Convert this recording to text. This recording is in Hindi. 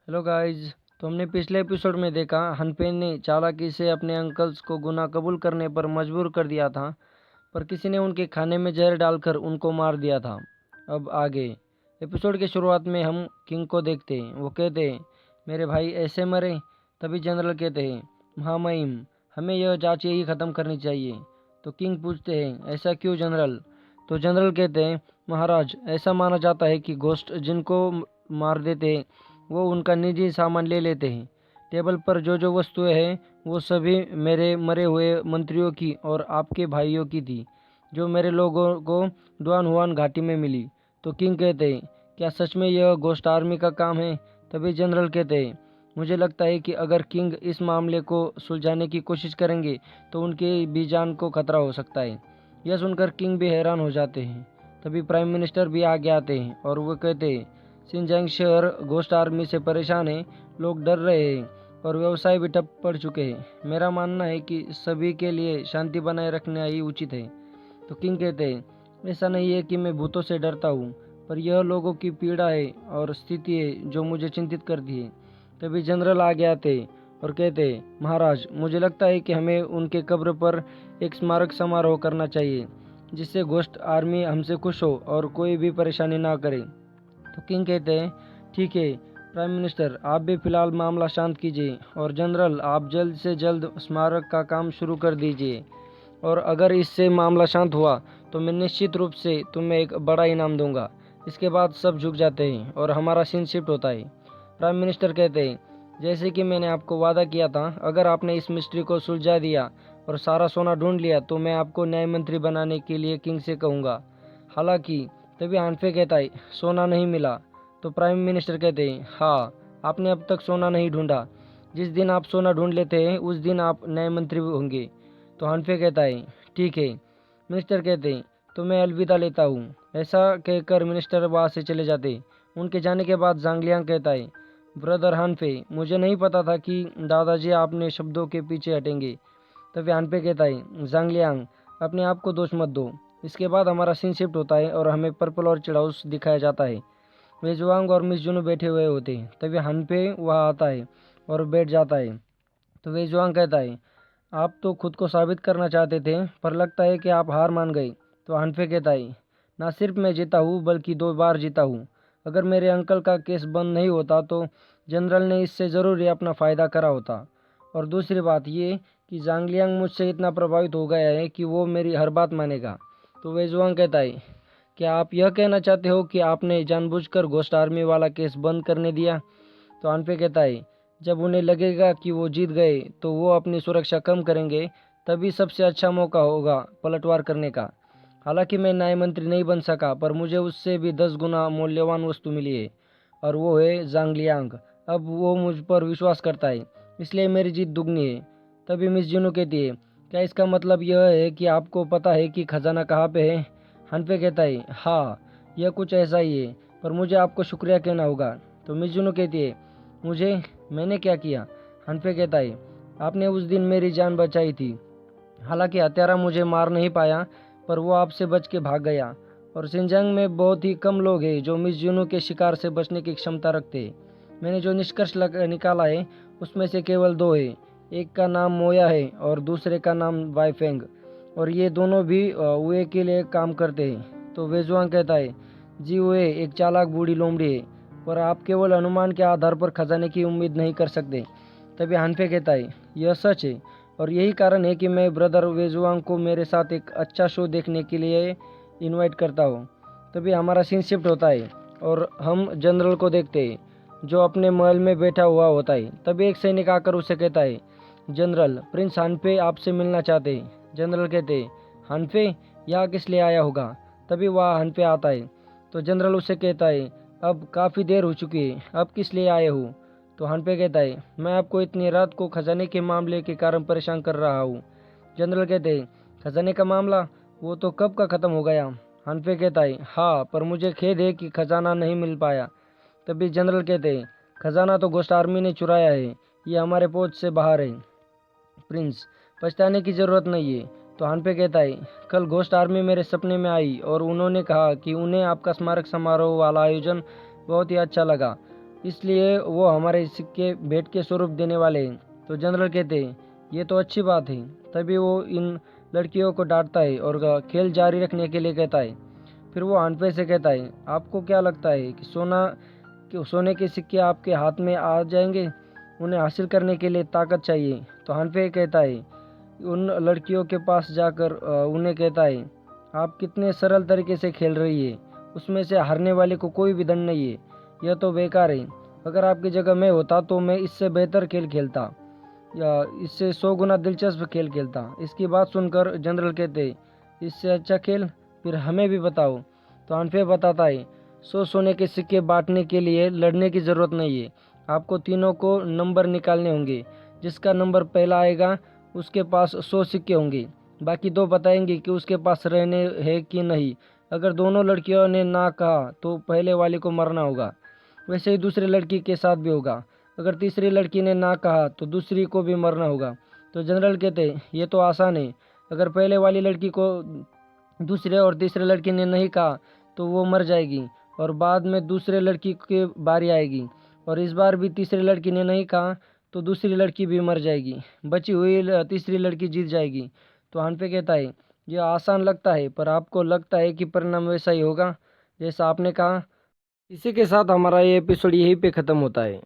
Hello guys. तो हमने पिछले एपिसोड में देखा हनपेन ने चालाकी से अपने अंकल्स को गुनाह कबूल करने पर मजबूर कर दिया था, पर किसी ने उनके खाने में जहर डालकर उनको मार दिया था। अब आगे एपिसोड की शुरुआत में हम किंग को देखते हैं। वो कहते हैं, मेरे भाई ऐसे मरे। तभी जनरल कहते हैं, महामहिम, हमें यह जांच यही ख़त्म करनी चाहिए। तो किंग पूछते हैं, ऐसा क्यों जनरल? तो जनरल कहते हैं, महाराज, ऐसा माना जाता है कि घोस्ट जिनको मार देते हैं वो उनका निजी सामान ले लेते हैं। टेबल पर जो जो वस्तुएं हैं वो सभी मेरे मरे हुए मंत्रियों की और आपके भाइयों की थी, जो मेरे लोगों को डुआन हुआन घाटी में मिली। तो किंग कहते हैं, क्या सच में यह घोस्ट आर्मी का काम है? तभी जनरल कहते हैं, मुझे लगता है कि अगर किंग इस मामले को सुलझाने की कोशिश करेंगे तो उनके भी जान को खतरा हो सकता है। यह सुनकर किंग भी हैरान हो जाते हैं। तभी प्राइम मिनिस्टर भी आगे आते हैं और वो कहते हैं, शिनजांग शहर घोस्ट आर्मी से परेशान है, लोग डर रहे हैं और व्यवसाय भी ठप पड़ चुके हैं। मेरा मानना है कि सभी के लिए शांति बनाए रखना ही उचित है। तो किंग कहते हैं, ऐसा नहीं है कि मैं भूतों से डरता हूँ, पर यह लोगों की पीड़ा है और स्थिति है जो मुझे चिंतित करती है। तभी जनरल आगे आते और कहते, महाराज, मुझे लगता है कि हमें उनके कब्र पर एक स्मारक समारोह करना चाहिए, जिससे घोस्ट आर्मी हमसे खुश हो और कोई भी परेशानी ना करे। तो किंग कहते हैं, ठीक है प्राइम मिनिस्टर, आप भी फिलहाल मामला शांत कीजिए और जनरल, आप जल्द से जल्द स्मारक का काम शुरू कर दीजिए, और अगर इससे मामला शांत हुआ तो मैं निश्चित रूप से तुम्हें एक बड़ा इनाम दूंगा। इसके बाद सब झुक जाते हैं और हमारा सीन शिफ्ट होता है। प्राइम मिनिस्टर कहते हैं, जैसे कि मैंने आपको वादा किया था, अगर आपने इस मिस्ट्री को सुलझा दिया और सारा सोना ढूंढ लिया तो मैं आपको न्याय मंत्री बनाने के लिए किंग से कहूँगा। हालांकि तभी हानफे कहता है, सोना नहीं मिला? तो प्राइम मिनिस्टर कहते हैं, हाँ, आपने अब तक सोना नहीं ढूंढा। जिस दिन आप सोना ढूंढ लेते हैं उस दिन आप न्याय मंत्री होंगे। तो हानफे कहता है, ठीक है। मिनिस्टर कहते हैं, तो मैं अलविदा लेता हूँ। ऐसा कहकर मिनिस्टर वहाँ से चले जाते। उनके जाने के बाद जांगलियांग कहता है, ब्रदर हानफे, मुझे नहीं पता था कि दादाजी आपने शब्दों के पीछे हटेंगे। तभी हानफे कहता है, जांगलियांग, अपने आप को दोष मत दो। इसके बाद हमारा सीन शिफ्ट होता है और हमें पर्पल ऑर्चिड हाउस दिखाया जाता है। वेजुआंग और मिस जुनू बैठे हुए होते हैं। तभी हानफे वहाँ आता है और बैठ जाता है। तो वेजुआंग कहता है, आप तो खुद को साबित करना चाहते थे, पर लगता है कि आप हार मान गए। तो हानफे कहता है, ना सिर्फ मैं जीता हूँ बल्कि 2 बार जीता हूँ। अगर मेरे अंकल का केस बंद नहीं होता तो जनरल ने इससे ज़रूर ही अपना फ़ायदा करा होता। और दूसरी बात ये कि जांगलियांग मुझसे इतना प्रभावित हो गया है कि वो मेरी हर बात मानेगा। तो वेजुआंग कहता है, क्या आप यह कहना चाहते हो कि आपने जानबूझकर घोस्ट आर्मी वाला केस बंद करने दिया? तो हानफे कहता है, जब उन्हें लगेगा कि वो जीत गए तो वो अपनी सुरक्षा कम करेंगे, तभी सबसे अच्छा मौका होगा पलटवार करने का। हालांकि मैं न्याय मंत्री नहीं बन सका, पर मुझे उससे भी 10 गुना मूल्यवान वस्तु मिली है, और वो है जांगलियांग। अब वो मुझ पर विश्वास करता है, इसलिए मेरी जीत दुगनी है। तभी मिस जिनू कहती है, क्या इसका मतलब यह है कि आपको पता है कि खजाना कहाँ पे है? हनफे कहता है, हाँ, यह कुछ ऐसा ही है, पर मुझे आपको शुक्रिया कहना होगा। तो मिस जुनू कहती है, मुझे? मैंने क्या किया? हनफे कहता है, आपने उस दिन मेरी जान बचाई थी। हालांकि हत्यारा मुझे मार नहीं पाया, पर वो आपसे बच के भाग गया। और शिनजांग में बहुत ही कम लोग हैं जो मिस जुनू के शिकार से बचने की क्षमता रखते हैं। मैंने जो निष्कर्ष निकाला है उसमें से केवल 2 है। एक का नाम मोया है और दूसरे का नाम वाईफेंग, और ये दोनों भी उए के लिए काम करते हैं। तो वेजुआंग कहता है, जी, उए एक चालाक बूढ़ी लोमड़ी है, पर आप केवल अनुमान के आधार पर खजाने की उम्मीद नहीं कर सकते। तभी हानफे कहता है, यह सच है, और यही कारण है कि मैं ब्रदर वेजुआंग को मेरे साथ एक अच्छा शो देखने के लिए इनवाइट करता हूँ। तभी हमारा सीन शिफ्ट होता है और हम जनरल को देखते हैं, जो अपने महल में बैठा हुआ होता है। तभी एक सैनिक आकर उसे कहता है, जनरल, प्रिंस हानफे आपसे मिलना चाहते हैं। जनरल कहते हैं, हानफे यहाँ किस लिए आया होगा? तभी वह हानफे आता है। तो जनरल उसे कहता है, अब काफ़ी देर हो चुकी है, अब किस लिए आए हो? तो हानफे कहता है, मैं आपको इतनी रात को खजाने के मामले के कारण परेशान कर रहा हूँ। जनरल कहते हैं, खजाने का मामला? वो तो कब का ख़त्म हो गया। हानफे कहता है, हाँ, पर मुझे खेद है कि खजाना नहीं मिल पाया। तभी जनरल कहते हैं, खजाना तो घोस्ट आर्मी ने चुराया है, ये हमारे पहुंच से बाहर है। प्रिंस, पछताने की ज़रूरत नहीं है। तो हानफे कहता है, कल घोस्ट आर्मी मेरे सपने में आई और उन्होंने कहा कि उन्हें आपका स्मारक समारोह वाला आयोजन बहुत ही अच्छा लगा, इसलिए वो हमारे सिक्के भेंट के स्वरूप देने वाले हैं। तो जनरल कहते हैं ये तो अच्छी बात है। तभी वो इन लड़कियों को डांटता है और खेल जारी रखने के लिए कहता है। फिर वो हानफे से कहता है आपको क्या लगता है कि सोने के सिक्के आपके हाथ में आ जाएंगे? उन्हें हासिल करने के लिए ताकत चाहिए। तो हानफे कहता है उन लड़कियों के पास जाकर उन्हें कहता है आप कितने सरल तरीके से खेल रही है, उसमें से हारने वाले को कोई भी दंड नहीं है, यह तो बेकार है। अगर आपकी जगह मैं होता तो मैं इससे बेहतर खेल खेलता या इससे 100 गुना दिलचस्प खेल खेलता। इसकी बात सुनकर जनरल कहते इससे अच्छा खेल फिर हमें भी बताओ। तो हानफे बताता है 100 सोने के सिक्के बांटने के लिए लड़ने की ज़रूरत नहीं है। आपको तीनों को नंबर निकालने होंगे। जिसका नंबर पहला आएगा उसके पास 100 सिक्के होंगे। बाकी दो बताएंगे कि उसके पास रहने हैं कि नहीं। अगर दोनों लड़कियों ने ना कहा तो पहले वाले को मरना होगा। वैसे ही दूसरी लड़की के साथ भी होगा। अगर तीसरी लड़की ने ना कहा तो दूसरी को भी मरना होगा। तो जनरल कहते ये तो आसान है। अगर पहले वाली लड़की को दूसरे और तीसरे लड़की ने नहीं कहा तो वो मर जाएगी और बाद में दूसरे लड़की की बारी आएगी और इस बार भी तीसरी लड़की ने नहीं कहा तो दूसरी लड़की भी मर जाएगी। बची हुई तीसरी लड़की जीत जाएगी। तो हानफे कहता है यह आसान लगता है पर आपको लगता है कि परिणाम वैसा ही होगा जैसा आपने कहा। इसी के साथ हमारा ये एपिसोड यहीं पे ख़त्म होता है।